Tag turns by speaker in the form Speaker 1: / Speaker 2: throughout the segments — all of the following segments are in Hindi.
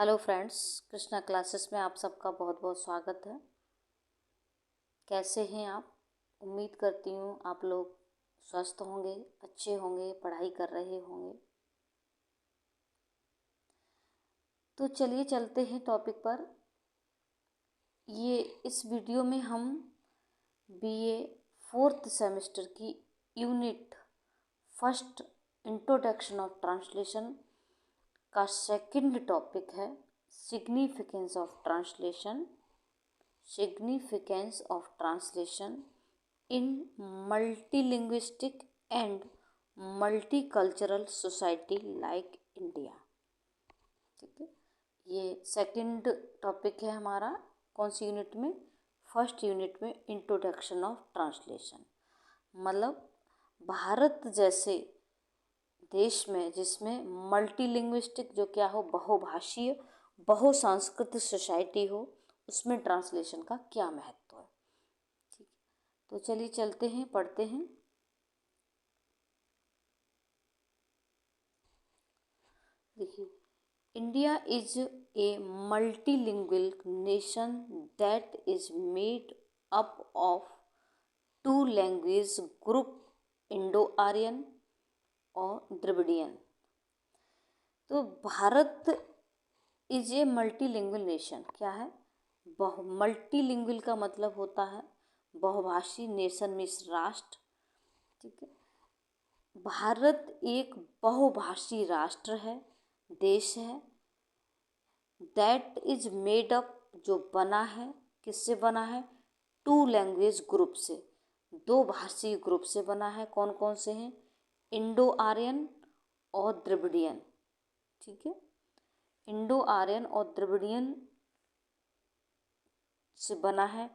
Speaker 1: हेलो फ्रेंड्स, कृष्णा क्लासेस में आप सबका बहुत बहुत स्वागत है। कैसे हैं आप? उम्मीद करती हूँ आप लोग स्वस्थ होंगे, अच्छे होंगे, पढ़ाई कर रहे होंगे। तो चलिए चलते हैं टॉपिक पर। इस वीडियो में हम बीए 4th सेमेस्टर की unit first introduction of translation का सेकंड टॉपिक है significance of translation in multilinguistic and multicultural society like India। ठीक है, ये सेकंड टॉपिक है हमारा। कौन सी यूनिट में? फर्स्ट यूनिट में इंट्रोडक्शन ऑफ ट्रांसलेशन। मतलब भारत जैसे देश में जिसमें मल्टीलिंग्विस्टिक जो क्या हो, बहुभाषीय बहुसांस्कृतिक सोसाइटी हो, उसमें ट्रांसलेशन का क्या महत्व है। ठीक है, तो चलिए चलते हैं, पढ़ते हैं। देखिए, India is a multilingual nation that is made up of 2 language group, Indo Aryan और द्रविडियन। तो Bharat is a multilingual nation क्या है? मल्टीलिंगुअल का मतलब होता है बहुभाषी, नेशन मीन्स राष्ट्र। ठीक है, भारत एक बहुभाषी राष्ट्र है, देश है। दैट इज मेड अप, जो बना है, किससे बना है? 2 लैंग्वेज ग्रुप से, 2 भाषी ग्रुप से बना है। कौन कौन से हैं? इंडो आर्यन और द्रविडियन। ठीक है, इंडो आर्यन और द्रविडियन से बना है।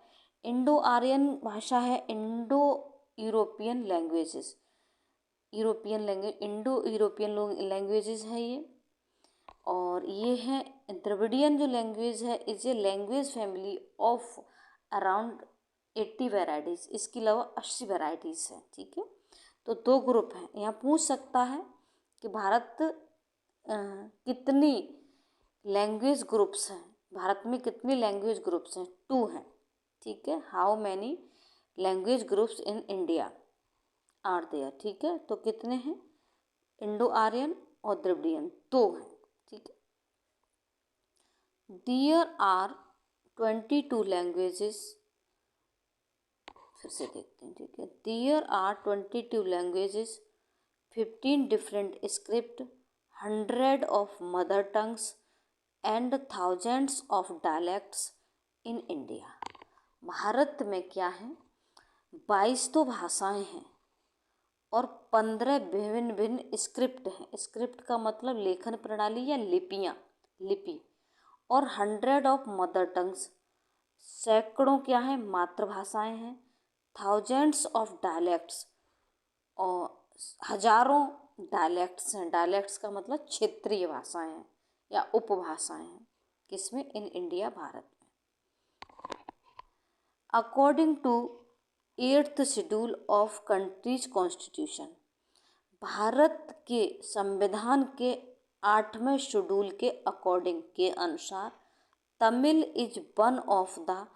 Speaker 1: इंडो आर्यन भाषा है Indo European languages, European language, Indo European languages है ये। और ये है द्रविडियन जो लैंग्वेज है, is a language family of around 80 varieties. इसके अलावा 80 वेराइटीज़ हैं। ठीक है, तो 2 ग्रुप हैं। यहाँ पूछ सकता है कि भारत कितनी लैंग्वेज ग्रुप्स हैं, भारत में कितनी लैंग्वेज ग्रुप्स हैं? 2 हैं। ठीक है, how many language groups in India are there. ठीक है, तो कितने हैं? इंडो आर्यन और द्रविडियन 2 हैं। ठीक है, देयर आर 22 लैंग्वेजेस। फिर से देखते हैं। ठीक है, there are 22 languages, 15 different script, 100 of mother tongues and thousands of dialects in India. Bharat में क्या है? 22 तो भाषाएं हैं और 15 भिन्न भिन्न स्क्रिप्ट हैं। स्क्रिप्ट का मतलब लेखन प्रणाली या लिपि। और 100 ऑफ मदर टंग्स, सैकड़ों क्या है? मातृभाषाएं हैं। थाउजेंड्स ऑफ डायलेक्ट्स, और हजारों डायलेक्ट्स हैं। डायलेक्ट्स का मतलब क्षेत्रीय भाषाएं हैं या उपभाषाएं हैं। किसमें? इन इंडिया, भारत में। According to 8th schedule of countries constitution, Bharat के संविधान के 8वें शेड्यूल के अकॉर्डिंग, के अनुसार, Tamil is one of the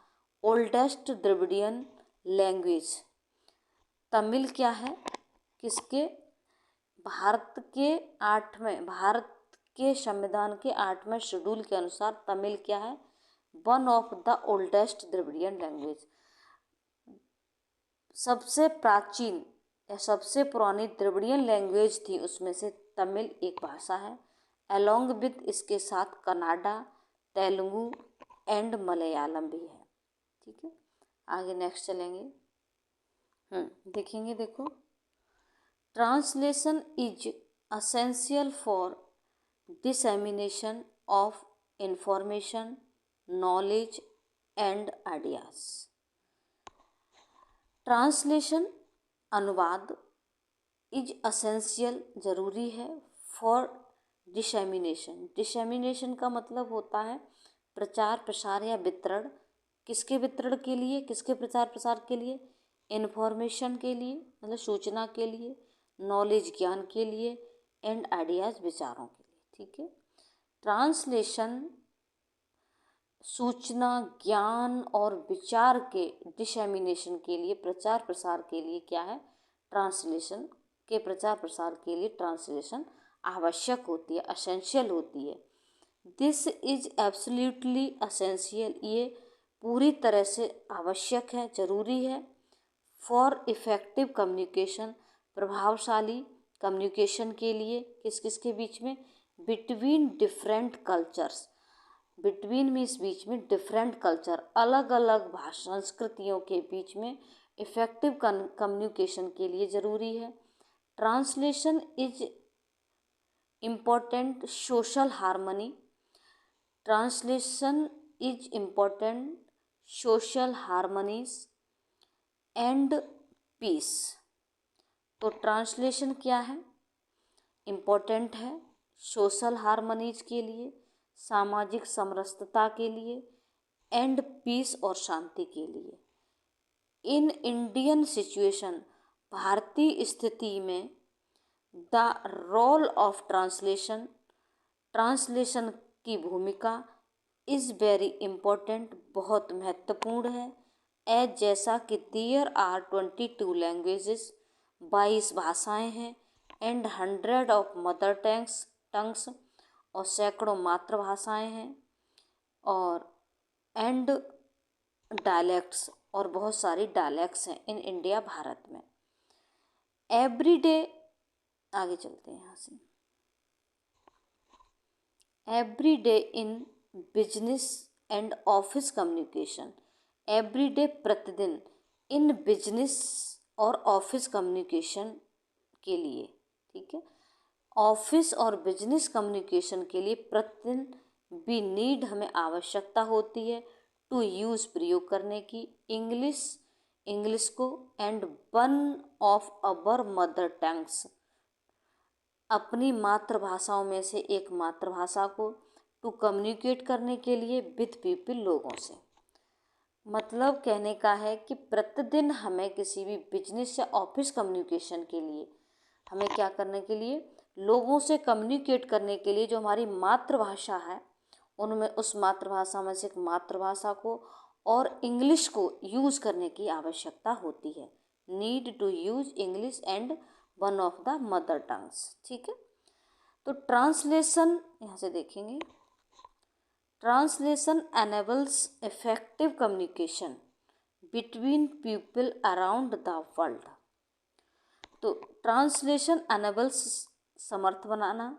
Speaker 1: oldest Dravidian language. Tamil क्या है? किसके? भारत के संविधान के 8वें शेड्यूल के अनुसार तमिल क्या है? One of the oldest Dravidian language. सबसे प्राचीन या सबसे पुरानी द्रविडियन लैंग्वेज थी, उसमें से तमिल एक भाषा है। अलोंग विद इसके साथ कन्नाडा, तेलुगु एंड मलयालम भी है। ठीक है, आगे नेक्स्ट चलेंगे। देखेंगे। देखो, translation is essential for dissemination of information, knowledge and ideas. Translation, अनुवाद, इज असेंशियल, जरूरी है, फॉर डिसेमिनेशन। डिसेमिनेशन का मतलब होता है प्रचार प्रसार या वितरण। किसके वितरण के लिए? किसके प्रचार प्रसार के लिए? इन्फॉर्मेशन के लिए, मतलब सूचना के लिए, नॉलेज ज्ञान के लिए, एंड आइडियाज विचारों के लिए। ठीक है, ट्रांसलेशन सूचना, ज्ञान और विचार के डिसेमिनेशन के लिए, प्रचार प्रसार के लिए क्या है, ट्रांसलेशन के प्रचार प्रसार के लिए ट्रांसलेशन आवश्यक होती है, असेंशियल होती है। दिस इज एब्सोल्युटली असेंशियल, ये पूरी तरह से आवश्यक है, जरूरी है। फॉर इफेक्टिव कम्युनिकेशन, प्रभावशाली कम्युनिकेशन के लिए, किस किस के बीच में, बिटवीन डिफरेंट कल्चर्स, बिटवीन में इस बीच में, डिफरेंट कल्चर अलग अलग भाषा संस्कृतियों के बीच में इफेक्टिव कम्युनिकेशन के लिए ज़रूरी है। Translation is important social harmony, translation is important social harmonies and peace. तो ट्रांसलेशन क्या है, इम्पोर्टेंट है सोशल हार्मनीज के लिए, सामाजिक समरसता के लिए, एंड पीस और शांति के लिए। इन इंडियन सिचुएशन, भारतीय स्थिति में, the role of translation, translation की भूमिका इज़ वेरी इम्पोर्टेंट, बहुत महत्वपूर्ण है। एज जैसा कि देयर आर 22 लैंग्वेजेस, 22 भाषाएं हैं, एंड 100 ऑफ मदर टंग्स और सैकड़ों मातृभाषाएं हैं, और एंड डायलेक्ट्स और बहुत सारी डायलेक्ट्स हैं इन इंडिया, भारत में। एवरीडे, आगे चलते हैं यहाँ से, everyday in business and office communication, everyday प्रतिदिन, इन बिजनेस और ऑफिस कम्युनिकेशन के लिए, ठीक है, ऑफिस और बिजनेस कम्युनिकेशन के लिए प्रतिदिन भी नीड, हमें आवश्यकता होती है, टू यूज़ प्रयोग करने की, इंग्लिश को, and one of our mother tongues, अपनी मातृभाषाओं में से एक मातृभाषा को, टू कम्युनिकेट करने के लिए विद पीपल, लोगों से। मतलब कहने का है कि प्रतिदिन हमें किसी भी बिजनेस या ऑफिस कम्युनिकेशन के लिए, हमें क्या करने के लिए, लोगों से कम्युनिकेट करने के लिए जो हमारी मातृभाषा है, उनमें उस मातृभाषा में से एक मातृभाषा को और इंग्लिश को यूज़ करने की आवश्यकता होती है। Need to use English and one of the mother tongues, ठीक है। तो ट्रांसलेशन यहाँ से देखेंगे, translation enables effective communication between people around the world. तो ट्रांसलेशन एनेबल्स, समर्थ बनाना,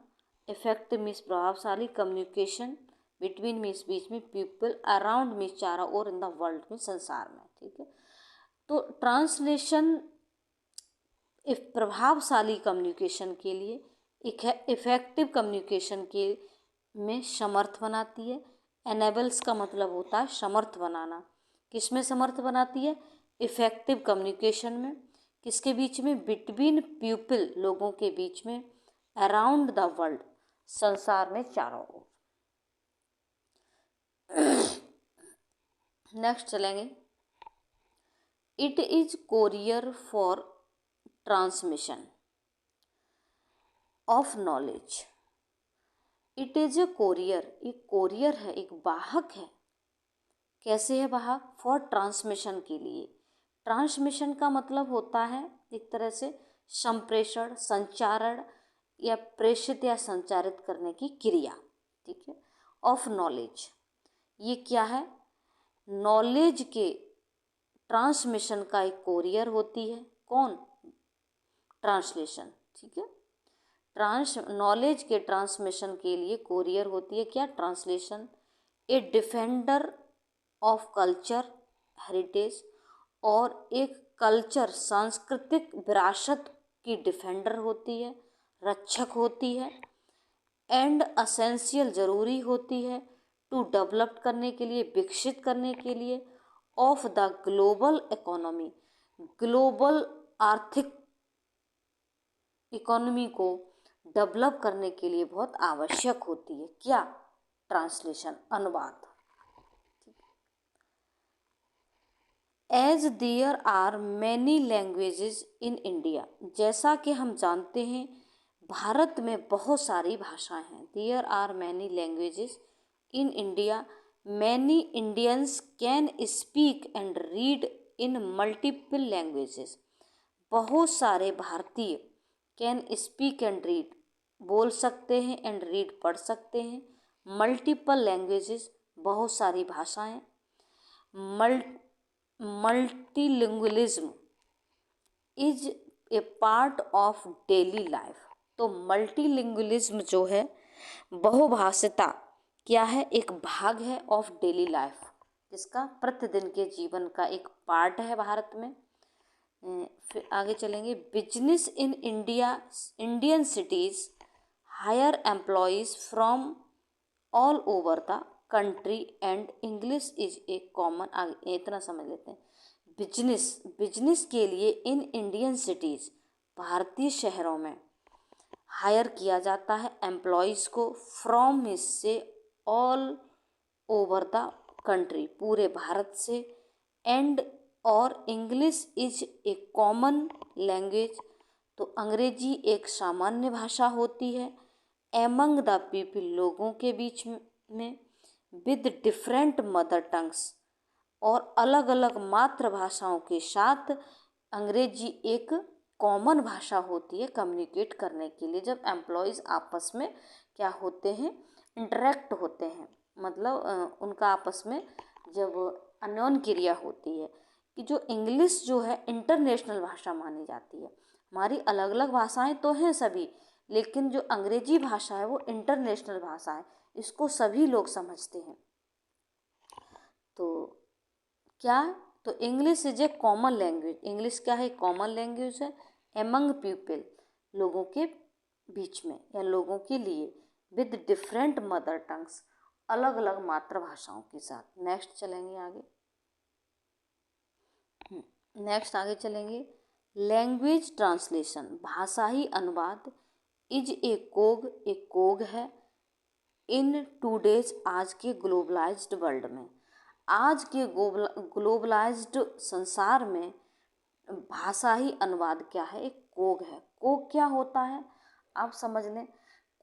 Speaker 1: इफेक्टिव मीन्स प्रभावशाली, कम्युनिकेशन, बिटवीन मीन्स बीच में, पीपल, अराउंड मीन्स चारों ओर, इन द वर्ल्ड में संसार में, ठीक है। तो ट्रांसलेशन प्रभावशाली कम्युनिकेशन के लिए, इफेक्टिव कम्युनिकेशन के में समर्थ बनाती है। एनेबल्स का मतलब होता है समर्थ बनाना, किस में समर्थ बनाती है, इफेक्टिव कम्युनिकेशन में, किसके बीच में, बिटवीन पीपल, लोगों के बीच में, अराउंड द वर्ल्ड, संसार में चारों ओर। नेक्स्ट चलेंगे, it is courier for transmission of knowledge. It is a courier, एक कोरियर है, एक वाहक है। कैसे है वाहक, फॉर ट्रांसमिशन के लिए। ट्रांसमिशन का मतलब होता है एक तरह से संप्रेषण, संचारण या प्रेषित या संचारित करने की क्रिया, ठीक है, ऑफ नॉलेज। ये क्या है, नॉलेज के ट्रांसमिशन का एक कोरियर होती है, कौन, ट्रांसलेशन, ठीक है। नॉलेज के ट्रांसमिशन के लिए कोरियर होती है क्या, translation. A defender of culture heritage, और एक कल्चर, सांस्कृतिक विरासत की डिफेंडर होती है, रक्षक होती है। एंड असेंशियल, ज़रूरी होती है, टू डेवलप करने के लिए, विकसित करने के लिए, of the global economy, global आर्थिक इकोनॉमी को डेवलप करने के लिए बहुत आवश्यक होती है, क्या, ट्रांसलेशन, अनुवाद। As there are many languages in India, जैसा कि हम जानते हैं भारत में बहुत सारी भाषाएं हैं। There are many languages in India, many Indians can speak and read in multiple languages. बहुत सारे भारतीय कैन स्पीक एंड रीड बोल सकते हैं, एंड रीड पढ़ सकते हैं। मल्टीपल लैंग्वेजेस बहुत सारी भाषाएं। Multilingualism is a part of daily life. तो मल्टीलिंगुअलिज्म जो है, बहुभाषिता क्या है, एक भाग है ऑफ डेली लाइफ, जिसका प्रतिदिन के जीवन का एक पार्ट है भारत में। फिर आगे चलेंगे। Business in India, Indian cities hire employees from all over the country and English is a common. आगे इतना समझ लेते हैं। बिजनेस के लिए इन इंडियन सिटीज, भारतीय शहरों में हायर किया जाता है एम्प्लॉयज़ को, फ्रॉम से ऑल ओवर द कंट्री, पूरे भारत से, एंड और English is a common language. तो अंग्रेजी एक सामान्य भाषा होती है। एमंग द पीपल, लोगों के बीच में, विद डिफरेंट मदर टंग्स, और अलग अलग मातृभाषाओं के साथ अंग्रेजी एक कॉमन भाषा होती है कम्युनिकेट करने के लिए। जब एम्प्लॉयज़ आपस में क्या होते हैं, इंटरेक्ट होते हैं, मतलब उनका आपस में जब अन्योन क्रिया होती है, कि जो इंग्लिश जो है इंटरनेशनल भाषा मानी जाती है। हमारी अलग अलग भाषाएं तो हैं सभी, लेकिन जो अंग्रेजी भाषा है वो इंटरनेशनल भाषा है, इसको सभी लोग समझते हैं। तो क्या, तो English is a common language. English क्या है, कॉमन लैंग्वेज है एमंग पीपल, लोगों के बीच में या लोगों के लिए, विद डिफरेंट मदर टंग्स, अलग अलग मातृभाषाओं के साथ। नेक्स्ट चलेंगे आगे। नेक्स्ट आगे चलेंगे। लैंग्वेज ट्रांसलेशन, भाषाई अनुवाद, इज ए कोग है इन टूडेज, आज के ग्लोबलाइज्ड वर्ल्ड में, आज के ग्लोबलाइज्ड संसार में भाषा ही अनुवाद क्या है, एक कोग है। कोग क्या होता है, आप समझ लें।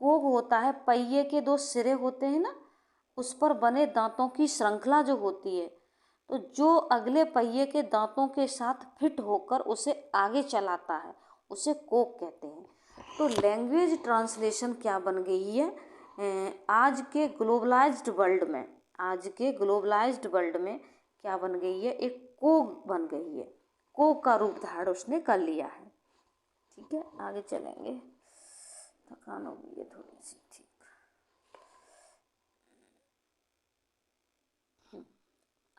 Speaker 1: कोग होता है, पहिए के दो सिरे होते हैं ना, उस पर बने दांतों की श्रृंखला जो होती है, तो जो अगले पहिए के दांतों के साथ फिट होकर उसे आगे चलाता है, उसे कोग कहते हैं। तो लैंग्वेज ट्रांसलेशन क्या बन गई है, आज के ग्लोबलाइज्ड वर्ल्ड में, आज के ग्लोबलाइज्ड वर्ल्ड में क्या बन गई है, एक कोग बन गई है। कोग का रूप धारण उसने कर लिया है। ठीक है, आगे चलेंगे। थकान हो गई है थोड़ी सी, ठीक।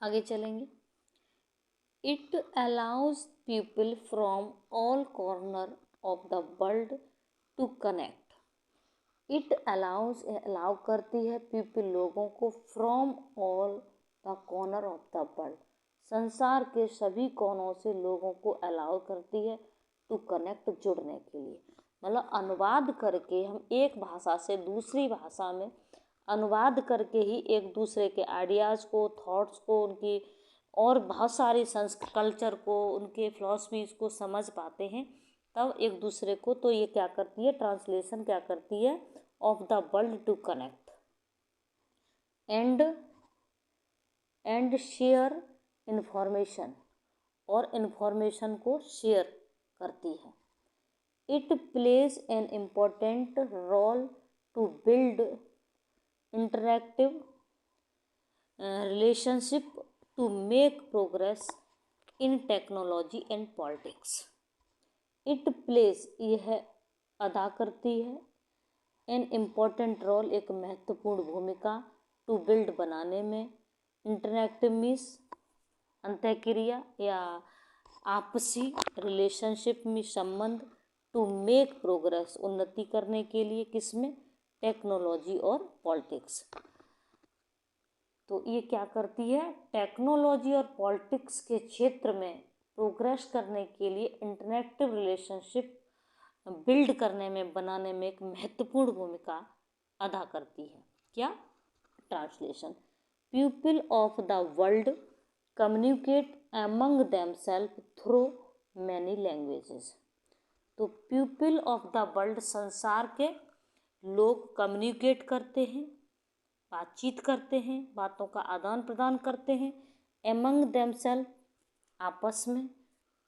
Speaker 1: आगे चलेंगे। It allows people from all corner of the world to connect. It allows, allow करती है, पीपल लोगों को, from all the corner of the world, संसार के सभी कोनों से लोगों को अलाउ करती है, टू कनेक्ट, जुड़ने के लिए। मतलब अनुवाद करके हम एक भाषा से दूसरी भाषा में अनुवाद करके ही एक दूसरे के आइडियाज़ को, थॉट्स को, उनकी और बहुत सारी कल्चर को, उनके फिलॉसफीज़ को समझ पाते हैं तब एक दूसरे को। तो ये क्या करती है, ट्रांसलेशन क्या करती है, of the world to connect and share information, और इंफॉर्मेशन को शेयर करती है। It plays an important role to build interactive relationship to make progress in technology and politics. It plays, यह अदा करती है, एन इम्पॉर्टेंट रोल, एक महत्वपूर्ण भूमिका, टू बिल्ड, बनाने में, इंटरैक्टिव मीन्स अंतःक्रिया या आपसी, रिलेशनशिप में संबंध, टू मेक प्रोग्रेस, उन्नति करने के लिए, किसमें, टेक्नोलॉजी और पॉलिटिक्स। तो ये क्या करती है, टेक्नोलॉजी और पॉलिटिक्स के क्षेत्र में प्रोग्रेस करने के लिए इंटरैक्टिव रिलेशनशिप बिल्ड करने में, बनाने में एक महत्वपूर्ण भूमिका अदा करती है। क्या, translation. People of the world communicate among themselves through many languages. तो पीपल ऑफ द वर्ल्ड, संसार के लोग कम्युनिकेट करते हैं बातचीत करते हैं, बातों का आदान प्रदान करते हैं, एमंग देमसेल्फ आपस में,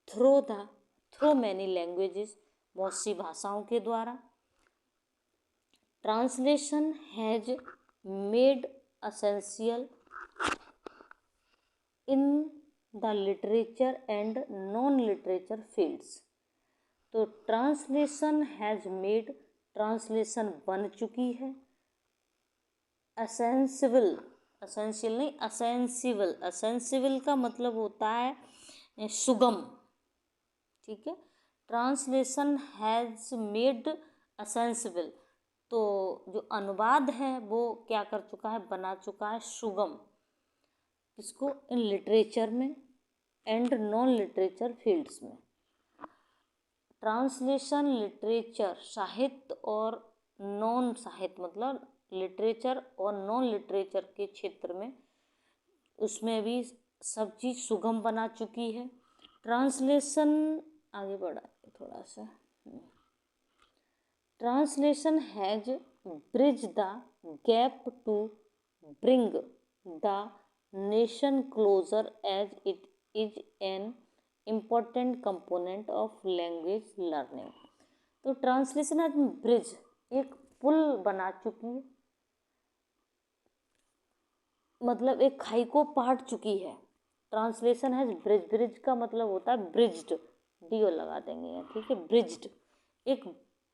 Speaker 1: थ्रू मैनी लैंग्वेजेस बहुत सी भाषाओं के द्वारा। Translation has made essential in the literature and non literature fields. तो ट्रांसलेशन हैज मेड, ट्रांसलेशन बन चुकी है, असेंसिबल, असेंशियल नहीं असेंसिबल, असेंसिबल का मतलब होता है सुगम, ठीक है। ट्रांसलेशन हैज मेड असेंसिबल, तो जो अनुवाद है वो क्या कर चुका है, बना चुका है सुगम, किसको, इन लिटरेचर में एंड नॉन लिटरेचर फील्ड्स में। ट्रांसलेशन लिटरेचर साहित्य और नॉन साहित्य मतलब लिटरेचर और नॉन लिटरेचर के क्षेत्र में, उसमें भी सब चीज़ सुगम बना चुकी है। ट्रांसलेशन आगे बढ़ा थोड़ा सा, translation has bridge the gap to bring the nation closer as it is an important component of language learning. तो ट्रांसलेशन हैज ब्रिज, एक पुल बना चुकी है, मतलब एक खाई को पाट चुकी है। ट्रांसलेशन हैज ब्रिज, ब्रिज का मतलब होता है ब्रिज्ड, डीओ लगा देंगे यहाँ, ठीक है, ब्रिज्ड, एक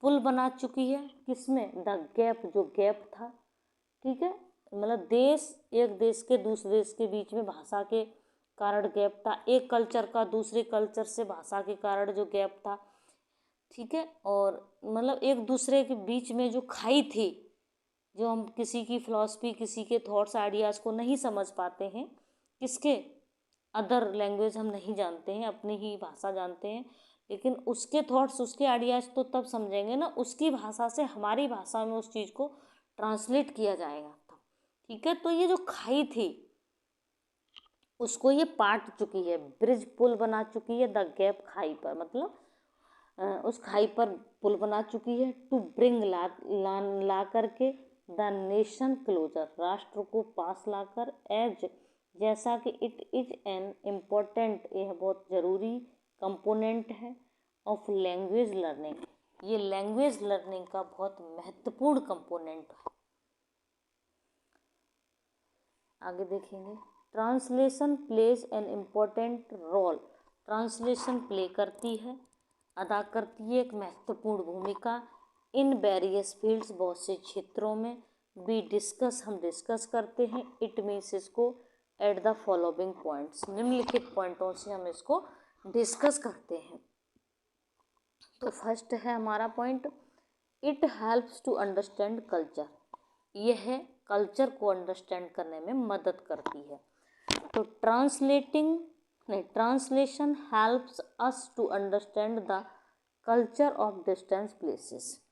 Speaker 1: पुल बना चुकी है, किसमें, द गैप, जो गैप था, ठीक है, मतलब देश, एक देश के दूसरे देश के बीच में भाषा के कारण गैप था, एक कल्चर का दूसरे कल्चर से भाषा के कारण जो गैप था, ठीक है, और मतलब एक दूसरे के बीच में जो खाई थी, जो हम किसी की फिलॉसफी, किसी के थॉट्स आइडियाज़ को नहीं समझ पाते हैं, किसके, अदर लैंग्वेज हम नहीं जानते हैं, अपनी ही भाषा जानते हैं, लेकिन उसके थॉट्स, उसके आइडियाज़ तो तब समझेंगे ना, उसकी भाषा से हमारी भाषा में उस चीज़ को ट्रांसलेट किया जाएगा तब, ठीक है। तो ये जो खाई थी उसको ये पाट चुकी है, ब्रिज पुल बना चुकी है, द गैप खाई पर, मतलब उस खाई पर पुल बना चुकी है, टू ब्रिंग ला करके, द नेशन क्लोजर, राष्ट्र को पास लाकर, एज, जैसा कि इट इज एन इम्पोर्टेंट, यह बहुत ज़रूरी कंपोनेंट है, ऑफ लैंग्वेज लर्निंग, ये लैंग्वेज लर्निंग का बहुत महत्वपूर्ण कंपोनेंट है। आगे देखेंगे, translation plays an important role, translation play करती है, अदा करती है एक महत्वपूर्ण भूमिका, इन वेरियस फील्ड्स, बहुत से क्षेत्रों में, वी डिस्कस, हम डिस्कस करते हैं, इट मीन्स, इसको, एट द फॉलोइंग पॉइंट्स, निम्नलिखित पॉइंटों से हम इसको डिस्कस करते हैं। तो फर्स्ट है हमारा point, it helps to understand culture, यह कल्चर को अंडरस्टैंड करने में मदद करती है। तो translation helps us to understand the culture of distance places,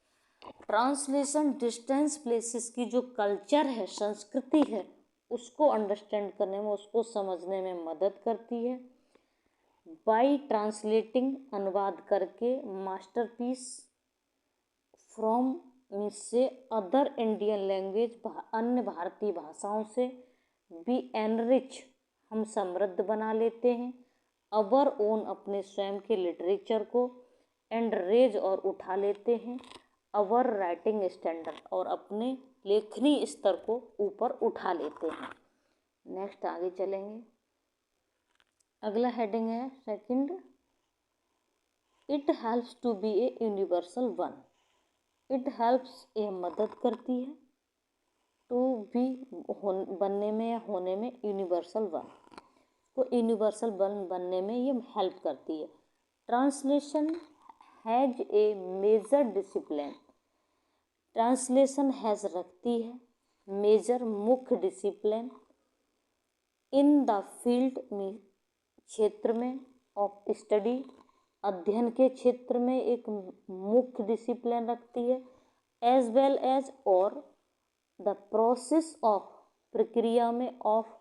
Speaker 1: translation distance places की जो कल्चर है, संस्कृति है, उसको अंडरस्टैंड करने में, उसको समझने में मदद करती है। बाई ट्रांसलेटिंग, अनुवाद करके, मास्टरपीस फ्रॉम मीन्स से, अदर इंडियन लैंग्वेज, अन्य भारतीय भाषाओं से, बी एनरिच, हम समृद्ध बना लेते हैं, अवर ओन, अपने स्वयं के लिटरेचर को, एंड रेज, और उठा लेते हैं, अवर राइटिंग स्टैंडर्ड, और अपने लेखनी स्तर को ऊपर उठा लेते हैं। नेक्स्ट आगे चलेंगे, अगला हेडिंग है second, it helps to be a universal one, it helps, यह मदद करती है, टू बी, बनने में या होने में, यूनिवर्सल वन, तो यूनिवर्सल वन बनने में ये हेल्प करती है। Translation has a major discipline, translation has रखती है, मेजर, मुख्य, डिसिप्लिन, इन द फील्ड में, क्षेत्र में, ऑफ स्टडी, अध्ययन के क्षेत्र में एक मुख्य डिसिप्लिन रखती है, एज वेल एज, और द प्रोसेस ऑफ, प्रक्रिया में, ऑफ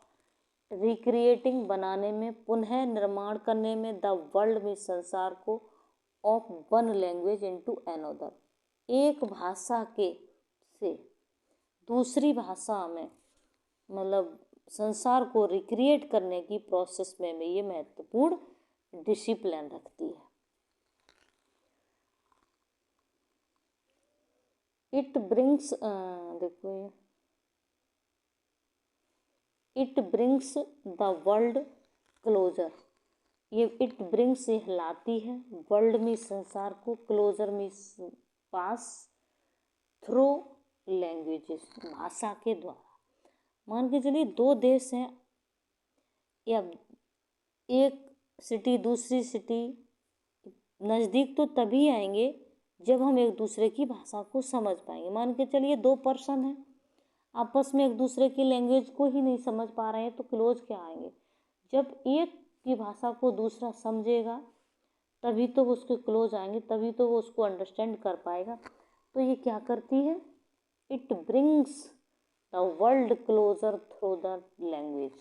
Speaker 1: रिक्रिएटिंग, बनाने में, पुनः निर्माण करने में, द वर्ल्ड में, संसार को, of one language into another, एक भाषा के से दूसरी भाषा में मतलब संसार को रिक्रिएट करने की प्रोसेस में ये महत्वपूर्ण डिसिप्लिन रखती है। इट ब्रिंग्स देखो it brings the world closer, ये इट ब्रिंग्स ये लाती है, वर्ल्ड में संसार को, क्लोजर में पास, थ्रू लैंग्वेजेस भाषा के द्वारा। मान के चलिए दो देश हैं या एक सिटी दूसरी सिटी, नज़दीक तो तभी आएंगे जब हम एक दूसरे की भाषा को समझ पाएंगे। मान के चलिए दो पर्सन हैं, आपस में एक दूसरे की लैंग्वेज को ही नहीं समझ पा रहे हैं तो क्लोज क्या आएंगे? जब एक की भाषा को दूसरा समझेगा तभी तो वो उसके क्लोज आएंगे, तभी तो वो उसको अंडरस्टैंड कर पाएगा। तो ये क्या करती है? It brings the world closer through the language.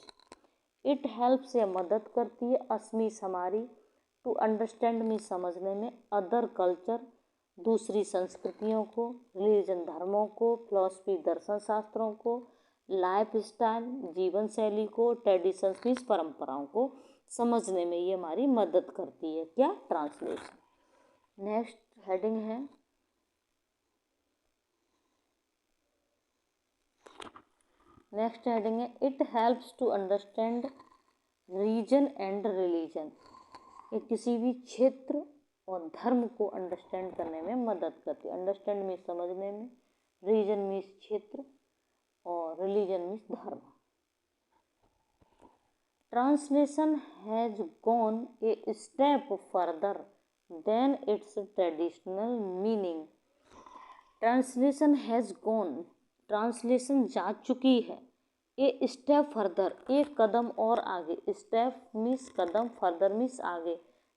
Speaker 1: It helps या मदद करती है असमीस हमारी टू अंडरस्टैंड में समझने में, अदर कल्चर दूसरी संस्कृतियों को, रिलीजन धर्मों को, फिलॉसफी दर्शन शास्त्रों को, लाइफ स्टाइल जीवन शैली को, ट्रेडिशंस मीन्स परंपराओं को समझने में ये हमारी मदद करती है। क्या? ट्रांसलेशन। नेक्स्ट हेडिंग है it helps to understand region and religion. ये किसी भी क्षेत्र और धर्म को अंडरस्टैंड करने में मदद करती है। अंडरस्टैंड मीन्स समझने में, रीजन मीन्स क्षेत्र और रिलीजन मीन्स धर्म। Translation has gone a step further than its traditional meaning. Translation has gone, translation जा चुकी है, ए स्टेप फर्दर एक कदम और आगे, स्टेप मीन्स कदम, फर्दर मीन्स आगे,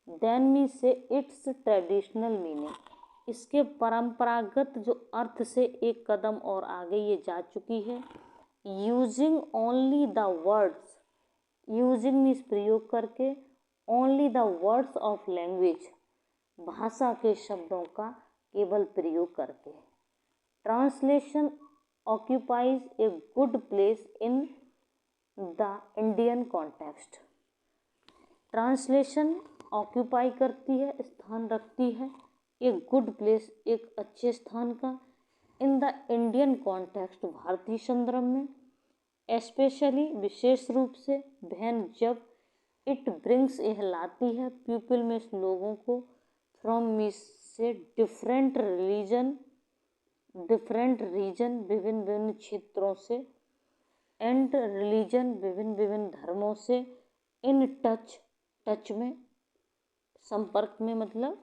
Speaker 1: देन मीन्स से इट्स ट्रेडिशनल मीनिंग, इसके परंपरागत जो अर्थ से एक कदम और आगे ये जा चुकी है। Using only the words, using means प्रयोग करके, only the words of language भाषा के शब्दों का केवल प्रयोग करके। Translation occupies a good place in the Indian context। Translation occupy करती है, स्थान रखती है, एक गुड प्लेस एक अच्छे स्थान का, इन द इंडियन कॉन्टेक्स्ट भारतीय संदर्भ में, एस्पेशली विशेष रूप से, वैन जब, इट ब्रिंग्स यह लाती है, पीपल में लोगों को, फ्रॉम मीस से डिफरेंट रीजन विभिन्न विभिन्न क्षेत्रों से, एंड रिलीजन विभिन्न विभिन्न धर्मों से, इन टच में संपर्क में, मतलब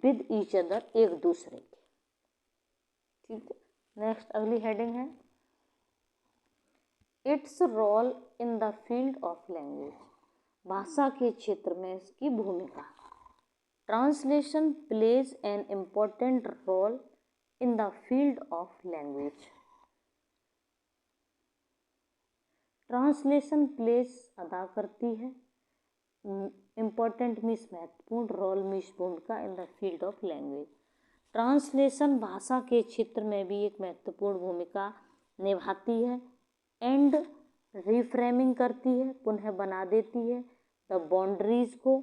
Speaker 1: विद ईच अदर एक दूसरे के। ठीक है। नेक्स्ट अगली हेडिंग है its role in the field of language. भाषा के क्षेत्र में इसकी भूमिका। Translation plays an important role in the field of language. Translation plays अदा करती है, इम्पोर्टेंट मीन्स महत्वपूर्ण, रोल मीन्स भूमिका, in the field of language. Translation भाषा के क्षेत्र में भी एक महत्वपूर्ण भूमिका निभाती है, एंड रिफ्रेमिंग करती है, पुनः बना देती है, द बाउंड्रीज को,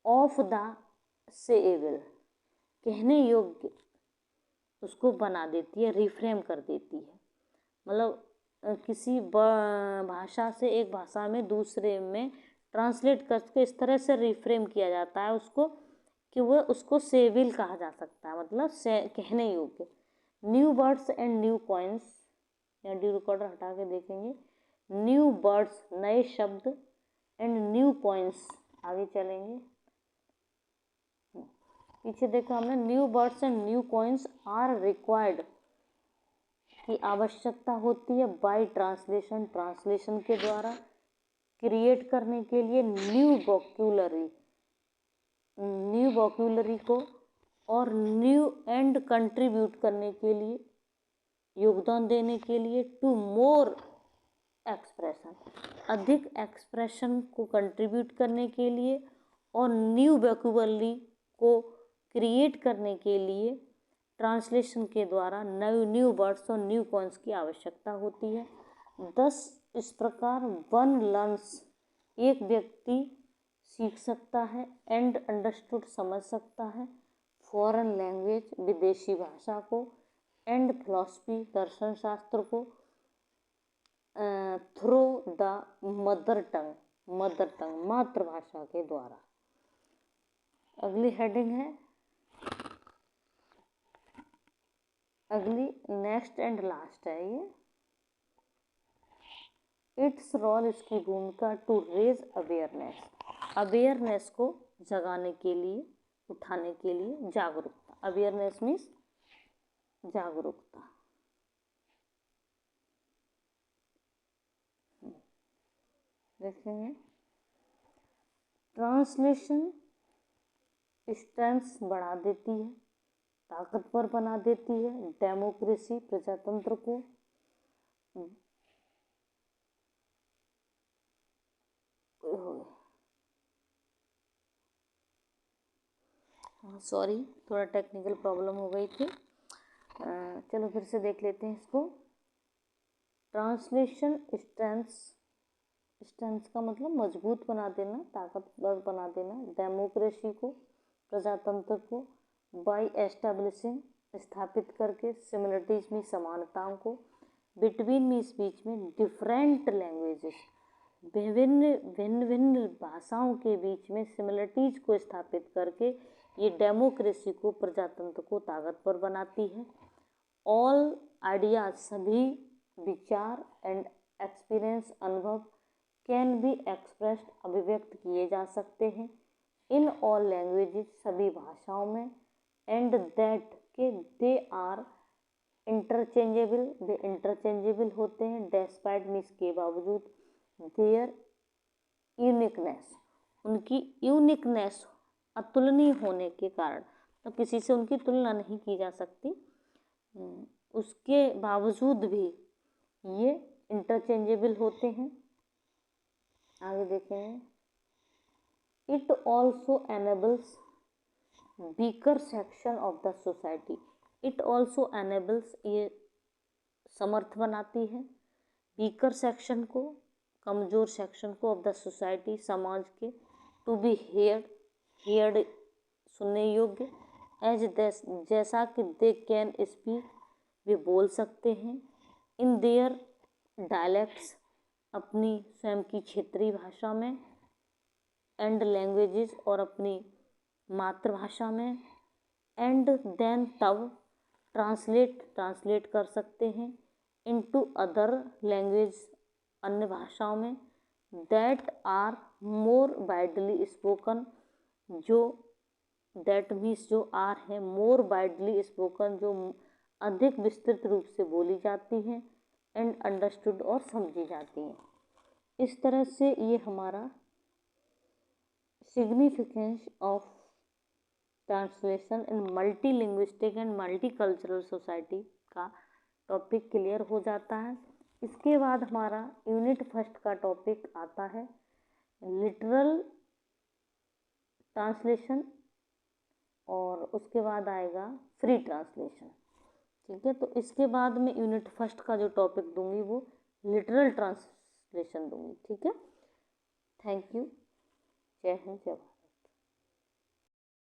Speaker 1: ऑफ द सेएबल कहने योग्य उसको बना देती है, रिफ्रेम कर देती है। मतलब किसी भाषा से एक भाषा में दूसरे में ट्रांसलेट करके इस तरह से रिफ्रेम किया जाता है उसको कि वह उसको सेविल कहा जा सकता है, मतलब कहने योग्य। New words and new coins, या डी रिकॉर्डर हटा के देखेंगे, न्यू वर्ड्स नए शब्द, एंड न्यू कॉइन्स आगे चलेंगे, पीछे देखा हमने, new words and new coins are required की आवश्यकता होती है बाय ट्रांसलेशन, ट्रांसलेशन के द्वारा क्रिएट करने के लिए न्यू वोक्यूलरी को, और न्यू एंड कंट्रीब्यूट करने के लिए, योगदान देने के लिए, टू मोर एक्सप्रेशन अधिक एक्सप्रेशन को कंट्रीब्यूट करने के लिए, और न्यू वोक्यूलरी को क्रिएट करने के लिए ट्रांसलेशन के द्वारा न्यू वर्ड्स और न्यू कॉइन्स की आवश्यकता होती है। thus इस प्रकार वन लर्न्स एक व्यक्ति सीख सकता है, एंड अंडरस्टूड समझ सकता है, फॉरेन लैंग्वेज विदेशी भाषा को, एंड फिलॉसफी दर्शन शास्त्र को, थ्रू द मदर टंग मातृभाषा के द्वारा। अगली हेडिंग है, अगली नेक्स्ट एंड लास्ट है ये, इट्स रोल इसकी भूमिका टू रेज अवेयरनेस को जगाने के लिए, उठाने के लिए, जागरूकता। अवेयरनेस मीन्स जागरूकता। देखेंगे ट्रांसलेशन स्ट्रेंथ बढ़ा देती है, ताकतवर बना देती है, डेमोक्रेसी प्रजातंत्र को सॉरी थोड़ा टेक्निकल प्रॉब्लम हो गई थी। चलो फिर से देख लेते हैं इसको। ट्रांसलेशन स्ट्रेंथ का मतलब मजबूत बना देना, ताकतवर बना देना, डेमोक्रेसी को प्रजातंत्र को, बाय एस्टैब्लिशिंग स्थापित करके, सिमिलरिटीज में समानताओं को, बिटवीन मीन्स बीच में, डिफरेंट लैंग्वेजेस भिन्न भाषाओं के बीच में सिमिलरिटीज को स्थापित करके ये डेमोक्रेसी को प्रजातंत्र को ताकतवर बनाती है। ऑल आइडियाज सभी विचार एंड एक्सपीरियंस अनुभव कैन बी एक्सप्रेस्ड अभिव्यक्त किए जा सकते हैं इन ऑल लैंग्वेजेस सभी भाषाओं में, एंड दैट के दे आर इंटरचेंजेबल वे इंटरचेंजेबल होते हैं, डेस्पाइट मीन्स के बावजूद, देयर यूनिकनेस उनकी यूनिकनेस अतुलनीय होने के कारण, तो किसी से उनकी तुलना नहीं की जा सकती, उसके बावजूद भी ये इंटरचेंजेबल होते हैं। आगे देखेंगे, it also enables weaker section of the society, it also enables ये समर्थ बनाती है, वीकर सेक्शन को कमज़ोर सेक्शन को, ऑफ द सोसाइटी समाज के, टू बी हेयर्ड सुनने योग्य, एज जैसा कि दे कैन स्पीक वे बोल सकते हैं, इन देयर डायलेक्ट्स अपनी स्वयं की क्षेत्रीय भाषा में, एंड लैंग्वेजेस और अपनी मातृभाषा में, एंड देन तब ट्रांसलेट कर सकते हैं इनटू अदर लैंग्वेज अन्य भाषाओं में, that are more widely spoken जो दैट मीन्स जो आर है मोर वाइडली स्पोकन जो अधिक विस्तृत रूप से बोली जाती हैं, एंड अंडरस्टूड और समझी जाती हैं। इस तरह से ये हमारा significance of translation in multilinguistic and multicultural society का टॉपिक क्लियर हो जाता है। इसके बाद हमारा यूनिट फर्स्ट का टॉपिक आता है लिटरल ट्रांसलेशन, और उसके बाद आएगा फ्री ट्रांसलेशन। ठीक है, तो इसके बाद में यूनिट फर्स्ट का जो टॉपिक दूंगी वो लिटरल ट्रांसलेशन दूंगी। ठीक है, थैंक यू, जय हिंद, जय भारत।